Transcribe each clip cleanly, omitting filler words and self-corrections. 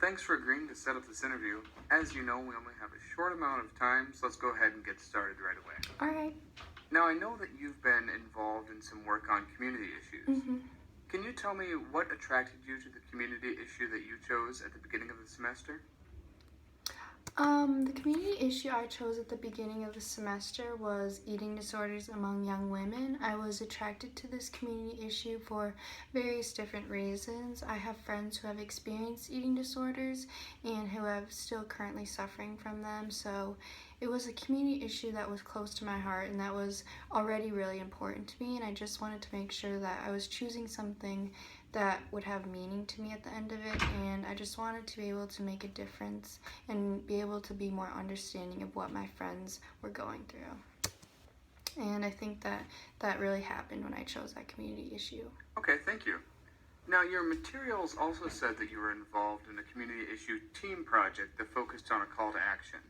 thanks for agreeing to set up this interview. As you know, we only have a short amount of time, so let's go ahead and get started right away. All right. Now, I know that you've been involved in some work on community issues. Can you tell me what attracted you to the community issue that you chose at the beginning of the semester? The community issue I chose at the beginning of the semester was eating disorders among young women. I was attracted to this community issue for various different reasons. I have friends who have experienced eating disorders and who are still currently suffering from them, so it was a community issue that was close to my heart and that was already really important to me, and I just wanted to make sure that I was choosing something that would have meaning to me at the end of it, and I just wanted to be able to make a difference and be able to be more understanding of what my friends were going through. And I think that really happened when I chose that community issue. Okay, thank you. Now, your materials also said that you were involved in a community issue team project that focused on a call to action.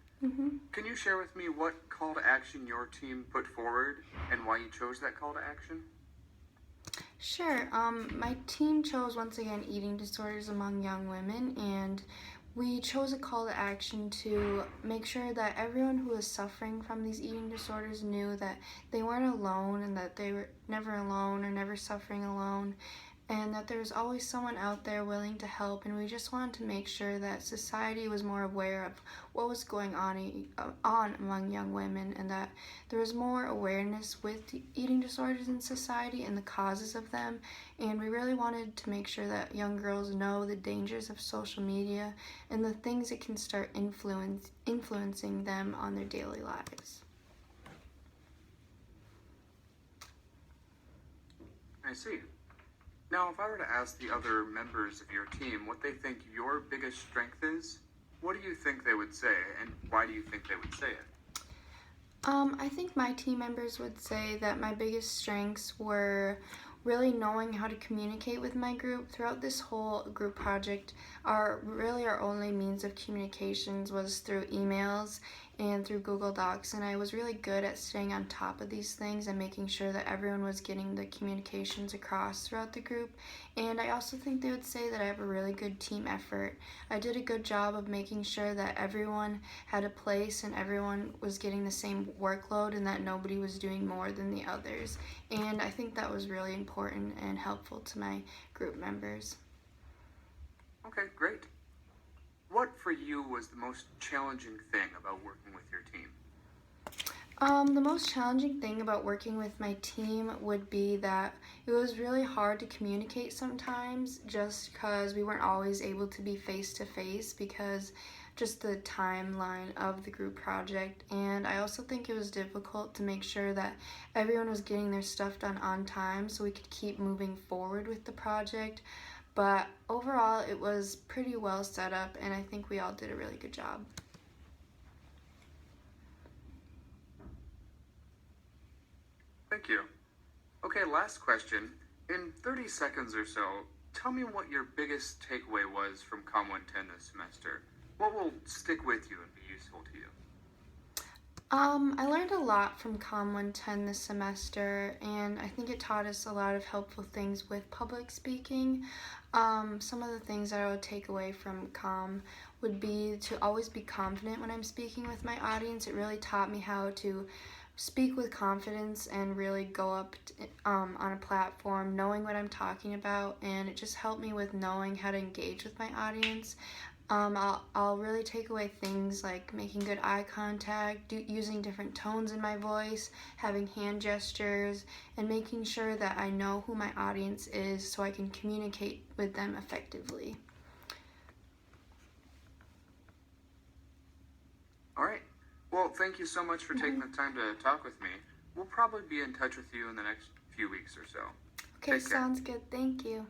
Can you share with me what call to action your team put forward and why you chose that call to action? Sure. My team chose, once again, eating disorders among young women, and we chose a call to action to make sure that everyone who is suffering from these eating disorders knew that they weren't alone and that they were never alone or never suffering alone, and that there was always someone out there willing to help, and we just wanted to make sure that society was more aware of what was going on among young women, and that there was more awareness with eating disorders in society and the causes of them, and we really wanted to make sure that young girls know the dangers of social media and the things that can start influencing them on their daily lives. I see. Now, if I were to ask the other members of your team what they think your biggest strength is, what do you think they would say, and why do you think they would say it? I think my team members would say that my biggest strengths were really knowing how to communicate with my group. Throughout this whole group project, our only means of communications was through emails and through Google Docs, and I was really good at staying on top of these things and making sure that everyone was getting the communications across throughout the group. And I also think they would say that I have a really good team effort. I did a good job of making sure that everyone had a place and everyone was getting the same workload and that nobody was doing more than the others. And I think that was really important and helpful to my group members. Okay, great. What for you was the most challenging thing about working with your team? The most challenging thing about working with my team would be that it was really hard to communicate sometimes, just because we weren't always able to be face to face because just the timeline of the group project. And I also think it was difficult to make sure that everyone was getting their stuff done on time so we could keep moving forward with the project. But overall, it was pretty well set up, and I think we all did a really good job. Thank you. Okay, last question. In 30 seconds or so, tell me what your biggest takeaway was from Com 110 this semester. What will stick with you and be useful to you? I learned a lot from Com 110 this semester, and I think it taught us a lot of helpful things with public speaking. Some of the things that I would take away from Com would be to always be confident when I'm speaking with my audience. It really taught me how to speak with confidence and really go up on a platform knowing what I'm talking about, and it just helped me with knowing how to engage with my audience. I'll really take away things like making good eye contact, using different tones in my voice, having hand gestures, and making sure that I know who my audience is so I can communicate with them effectively. All right. Well, thank you so much for taking the time to talk with me. We'll probably be in touch with you in the next few weeks or so. Okay, sounds good. Thank you.